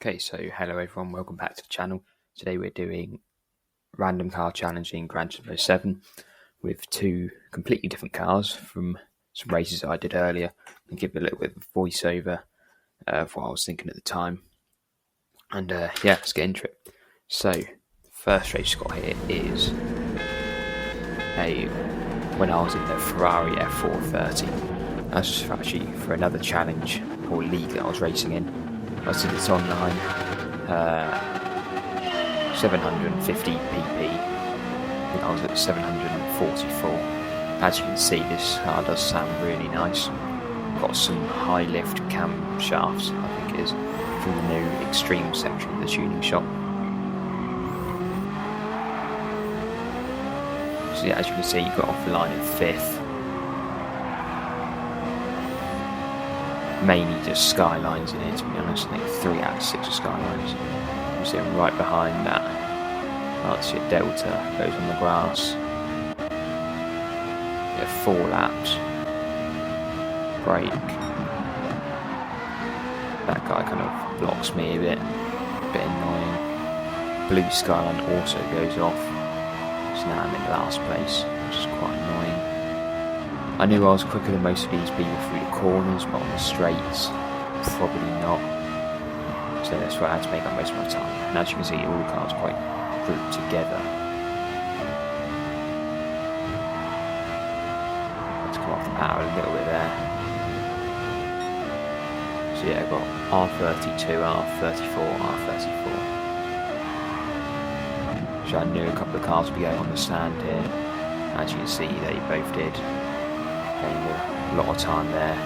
Okay, so hello everyone, welcome back to the channel. Today we're doing random car challenge in Gran Turismo 7 with two completely different cars from some races that I did earlier, and give a little bit of a voiceover of what I was thinking at the time. And yeah, let's get into it. So, the first race got here is when I was in the Ferrari F430. That's actually for another challenge or league that I was racing in. I did it online, 750 pp. I think I was at 744. As you can see, this car does sound really nice. Got some high lift camshafts, I think it is, from the new extreme section of the tuning shop. So yeah, as you can see, you got off the line in 5th. Mainly just skylines in here, to be honest. I think 3 out of 6 are skylines. I'm sitting right behind that. That's your Delta, goes on the grass. Yeah, 4 laps. Brake. That guy kind of blocks me a bit annoying. Blue skyline also goes off. So now I'm in last place, which is quite annoying. I knew I was quicker than most of these people through the corners, but on the straights, probably not. So that's why I had to make up most of my time. And as you can see, all the cars are quite grouped together. Let's come off the power a little bit there. So yeah, I've got R32, R34, R34. So I knew a couple of cars would be going on the stand here. As you can see, they both did. A lot of time there.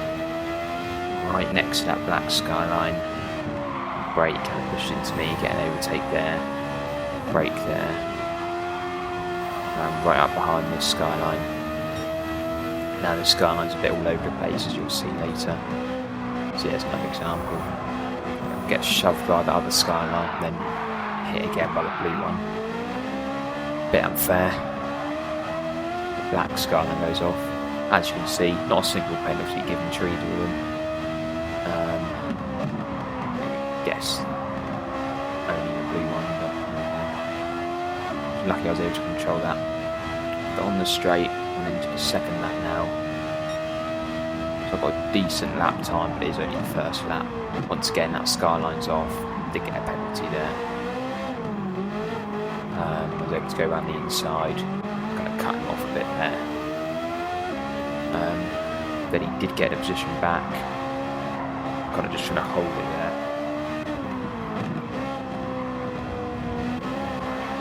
Right next to that black skyline. Brake kind of pushed into me, getting an overtake there. Brake there. And right up behind this skyline. Now the skyline's a bit all over the place, as you'll see later. So here's another example. Get shoved by the other skyline, then hit again by the blue one. Bit unfair. The black skyline goes off. As you can see, not a single penalty given to either of them. Guess only the blue one, but lucky I was able to control that. But on the straight, I'm into the second lap now. So I've got a decent lap time, but it is only the first lap. Once again, that skyline's off. Did get a penalty there. I was able to go around the inside, kind of cut him off a bit there. Then he did get a position back, kind of just trying to hold it there.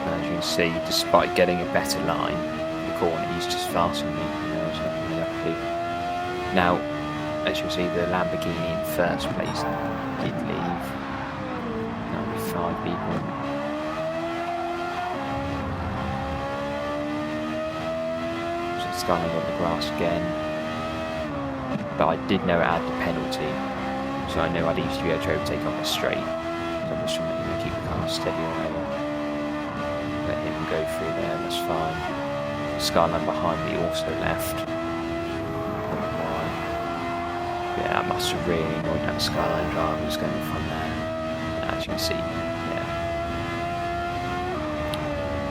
And as you can see, despite getting a better line in the corner, he's just faster than me. There's nothing really I can do. Now, as you can see, the Lamborghini in first place did leave. Now with 5 people. So the skyline's on the grass again. But I did know it had the penalty, so I knew I'd easily be able to overtake on the straight. So I'm just trying to keep the car steady or whatever. Let him go through there, that's fine. The skyline behind me also left. Yeah, I must have really annoyed that skyline driver who's going in front there. And as you can see, yeah.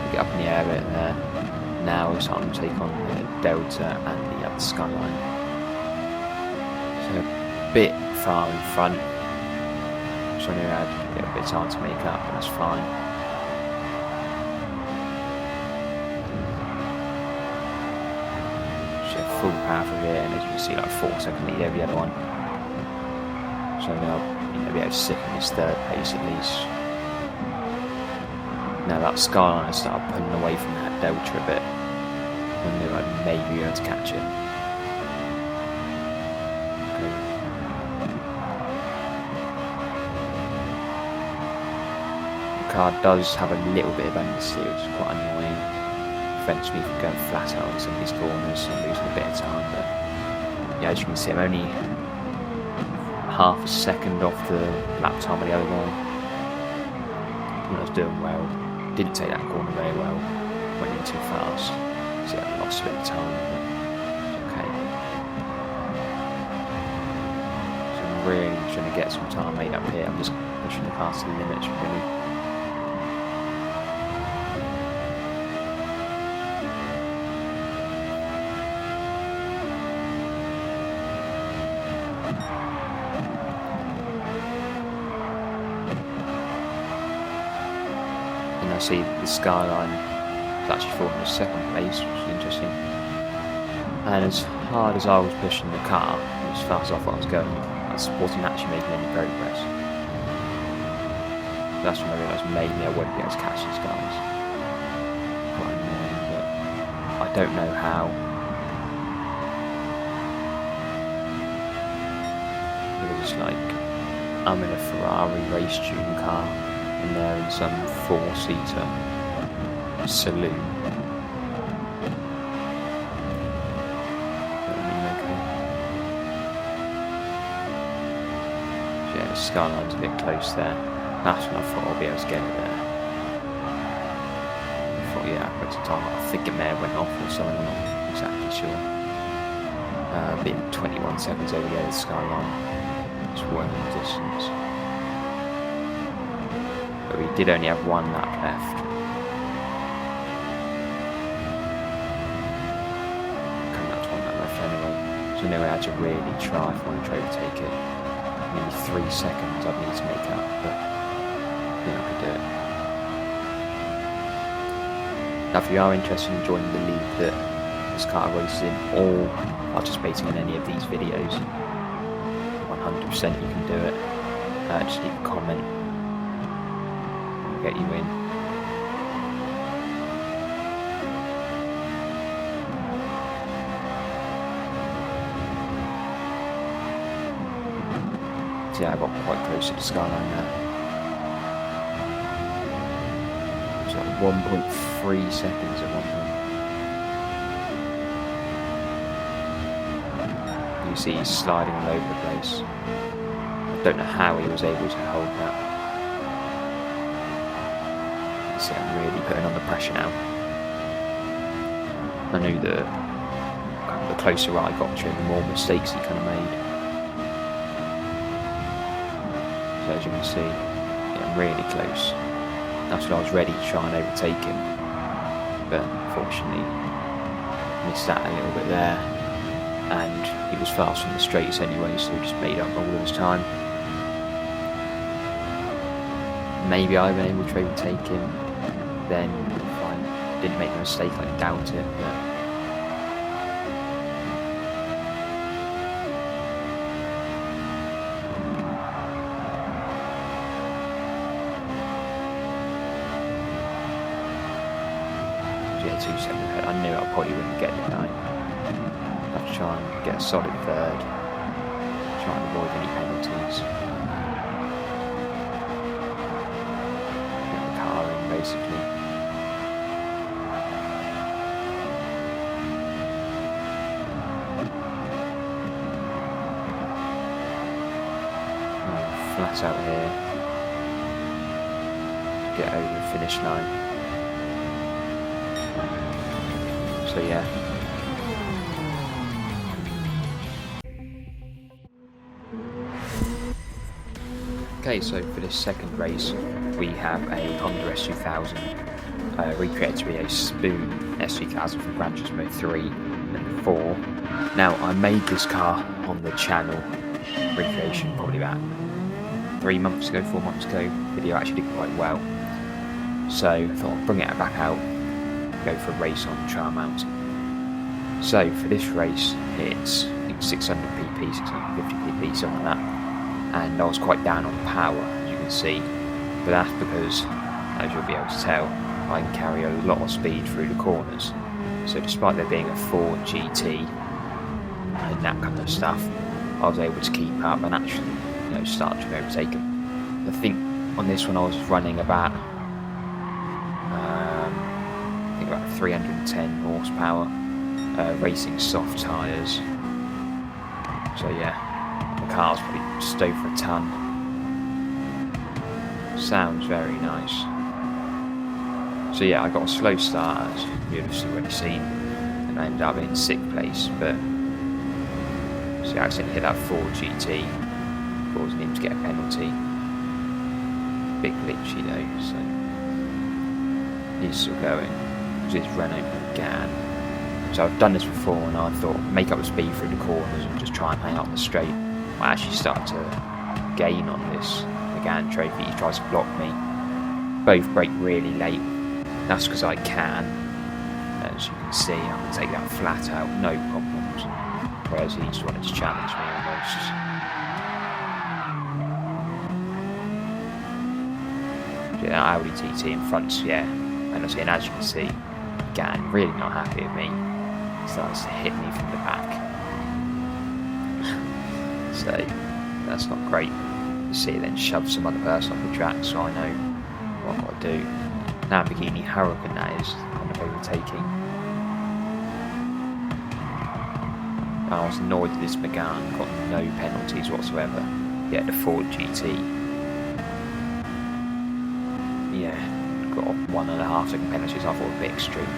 We get up in the air a bit there. Now it's time to take on the Delta and the other skyline. A bit far in front, so I knew I had a little bit of time to make up, but that's fine. So full power from here, and as you can see, like 4-second lead over the other one. So now I'll be able to sit in this third pace at least. Now that skyline has started pulling away from that Delta a bit. I knew I'd maybe be able to catch it. The car does have a little bit of understeer, which is quite annoying. Prevents me from going flat out on some of these corners and losing a bit of time. But yeah, as you can see, I'm only half a second off the lap time of the other guy. I was doing well. Didn't take that corner very well. Went in too fast. So yeah, I lost a bit of time. But it's okay. So really trying to get some time made up here. I'm just pushing the car to the limits, really. And I see the skyline is actually falling in second place, which is interesting. And as hard as I was pushing the car, as fast as I thought I was going, I wasn't actually making any progress. That's when I realised maybe I wouldn't be able to catch these guys. Quite annoying, but I don't know how. Because it's like, I'm in a Ferrari race tune car, and they're in some four-seater saloon. Yeah, the skyline's a bit close there. That's when I thought I'll be able to get it there. I thought, yeah, I put some time. I think it may have went off or something, I'm not exactly sure. Been 21 seconds over the other skyline. It's well in the distance. But we did only have one lap left. Coming up to one lap left anyway. So I knew I had to really try if I wanted to overtake it. Maybe 3 seconds I'd need to make up, but I think I could do it. Now if you are interested in joining the league that this car races in, or participating in any of these videos, 100% you can do it. Just leave a comment, we'll get you in. Yeah, I got quite close to the skyline there. It's like 1.3 seconds at one point. You see he's sliding all over the place. I don't know how he was able to hold that. See, I'm really putting on the pressure now. I knew the closer I got to him, the more mistakes he kind of made. As you can see, getting really close. That's when I was ready to try and overtake him, but unfortunately missed that a little bit there, and he was fast on the straights anyway, so he just made up all of his time. Maybe I've been able to overtake him then if I didn't make the mistake, I doubt it, but yeah, 2 seconds ahead. I knew I probably wouldn't get it tonight. I'd try and get a solid third, try and avoid any penalties. Get the car in, basically. Flat out here. Get over the finish line. So yeah. Okay, so for this second race, we have a Honda S2000, recreated to be a Spoon S2000 from Gran Turismo 3 and 4. Now, I made this car on the channel, recreation, probably about 4 months ago, video actually did quite well. So I thought I'd bring it back out, go for a race on Trial Mountain. So for this race, it's I think 600 pp, 650 pp, something like that. And I was quite down on power, as you can see. But that's because, as you'll be able to tell, I can carry a lot of speed through the corners. So despite there being a Ford GT and that kind of stuff, I was able to keep up and actually, start to overtake them. I think on this one I was running about 310 horsepower, racing soft tyres. So yeah, the car's probably just over a ton. Sounds very nice. So yeah, I got a slow start, as you've already seen, and I ended up in 6th place, but see, I accidentally hit that Ford GT, causing him to get a penalty. Big glitch, you know, so he's still going. It's Renault Megane. So I've done this before, and I thought make up the speed through the corners and just try and hang out on the straight. I actually started to gain on this Megane trophy. He tries to block me. Both brake really late. That's because I can. As you can see, I can take that flat out, no problems. Whereas he just wanted to challenge me almost. Yeah, Audi TT in front, yeah. And as you can see, Megane really not happy with me. Starts to hit me from the back. So that's not great. You see, then shove some other person off the track, so I know what I've got to do. Lamborghini Huracan, that is, kind of overtaking. I was annoyed that this Megane got no penalties whatsoever. Yet the Ford GT, yeah, got 1.5 second penalties. I thought a bit extreme.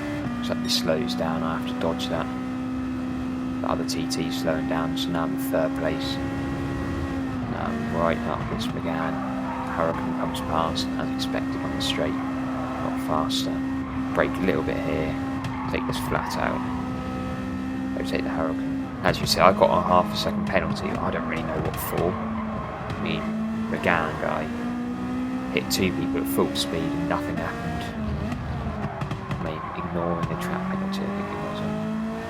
Suddenly slows down, I have to dodge that. The other TT's slowing down, so now I'm in third place. Now I'm right up this Megane. Huracan comes past, as expected, on the straight. A lot faster. Brake a little bit here. Take this flat out. Rotate the Huracan. As you see, I got a 1/2 second penalty. I don't really know what for. I mean, Megane guy hit 2 people at full speed and nothing happened. Ignoring the track penalty, I think it was.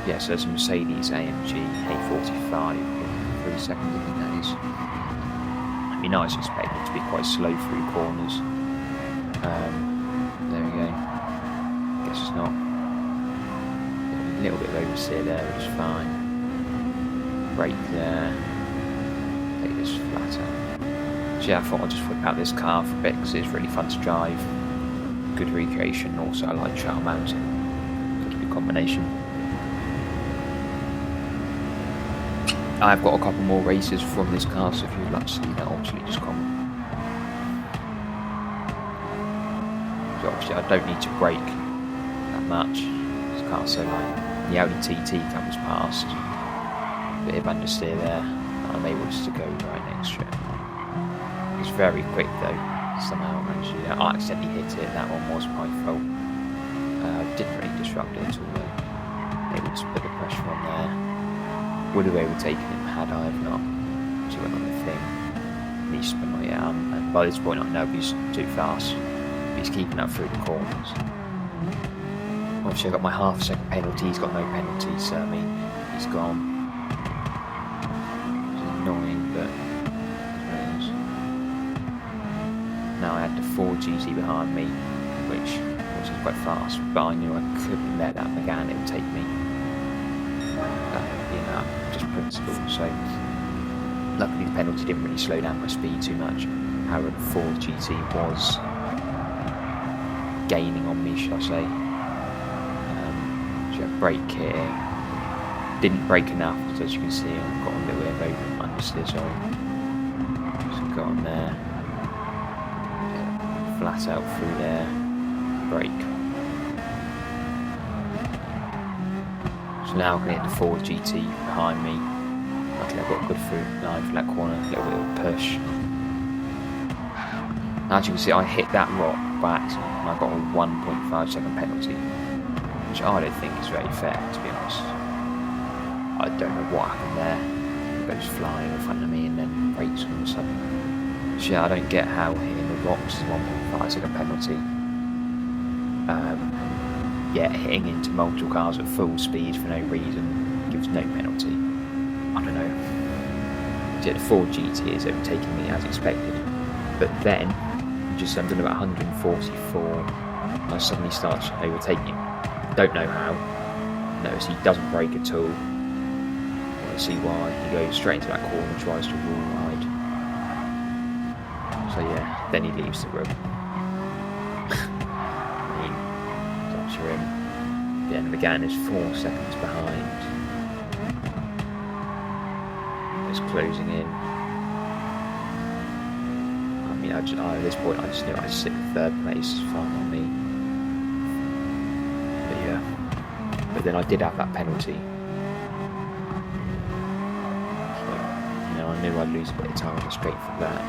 Yeah, so there's a Mercedes AMG A45 in 3 seconds, I think that is. I mean, I was expecting it to be quite slow through corners. There we go. Guess it's not. A little bit of oversteer there, which is fine. Brake there. Take this flat out. So yeah, I thought I'd just whip out this car for a bit because it's really fun to drive. Good recreation, also I like Trail Mountain. Good combination. I've got a couple more races from this car, so if you'd like to see that, obviously just comment. So obviously I don't need to brake that much. This car's so light. The Audi TT comes past. Bit of understeer there. I'm able just to go right next to it. It's very quick though. Somehow I managed to do that. I accidentally hit it. That one was my fault. Didn't really disrupt it at all though. Able to put the pressure on there. Would have overtaken him had I have not. She went on the thing. He spun my arm, and by this point I know he's too fast. He's keeping up through the corners. Obviously I got my 1/2 second penalty. He's got no penalty, so I mean he's gone. It's annoying, but now I had the Ford GT behind me, which was quite fast, but I knew I couldn't let that Megane overtake me. You know, just principle. So luckily the penalty didn't really slow down my speed too much. However, the Ford GT was gaining on me, shall I say. So I brake here. Didn't brake enough, because as you can see I've got a little bit of understeer, so got on there. Flat out through there, brake. So now I can hit the Ford GT behind me. Luckily I've got a good through line for that corner, a little bit of a push. Now, as you can see, I hit that rock by accident and I got a 1.5 second penalty, which I don't think is very fair, to be honest. I don't know what happened there. It goes flying in front of me and then brakes all of a sudden. So yeah, I don't get how hitting the rocks is 1.5 second penalty. Yeah, hitting into multiple cars at full speed for no reason gives no penalty. I don't know. Yeah, the Ford GT is overtaking me as expected, but then just under about 144, I suddenly start overtaking him. Don't know how. Notice he doesn't brake at all. I see why. He goes straight into that corner and tries to rule wide. So yeah, then he leaves the room. Him. Yeah, and Megane is 4 seconds behind. It's closing in. I mean, at this point, I just knew I'd sit in third place. It's fine on me. But yeah. But then I did have that penalty. So, you know, I knew I'd lose a bit of time on the straight for that.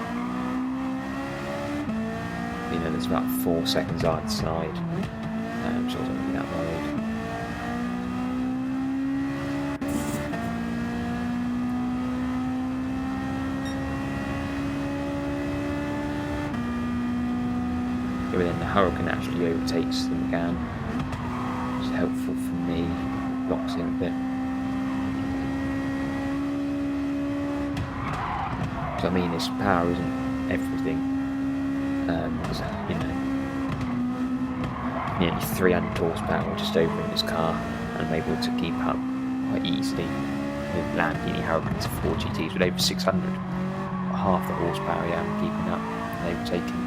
You know, there's about 4 seconds either side, so I wasn't really that worried. But then the Hurricane actually overtakes the Megane, which is helpful for me, blocks him a bit. So I mean, his power isn't everything. You know, nearly 300 horsepower just over in his car, and I'm able to keep up quite easily with Lamborghini Hurricanes 4 GTs with over 600. Half the horsepower, I'm keeping up and overtaking.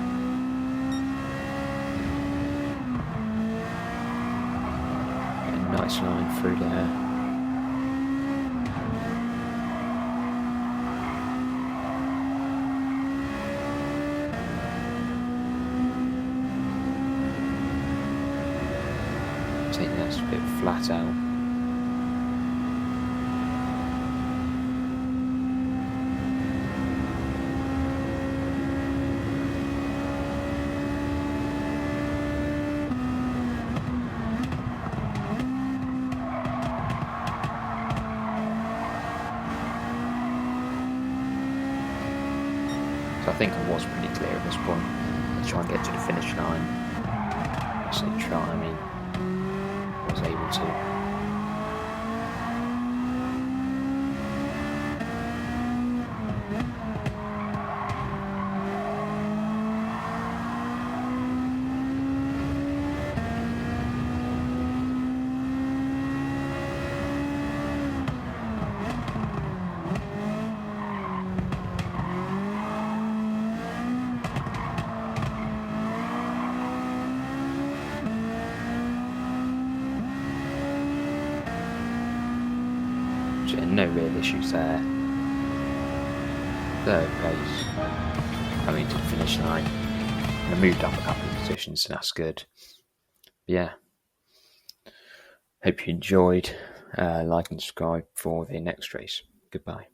Nice line through there. I think that's a bit flat out. So I think I was pretty clear at this point. Let's try and get to the finish line. I say try, I mean, I was able to. No real issues there. Third place, coming to the finish line. And I moved up a couple of positions, so that's good. But yeah, hope you enjoyed. Like and subscribe for the next race. Goodbye.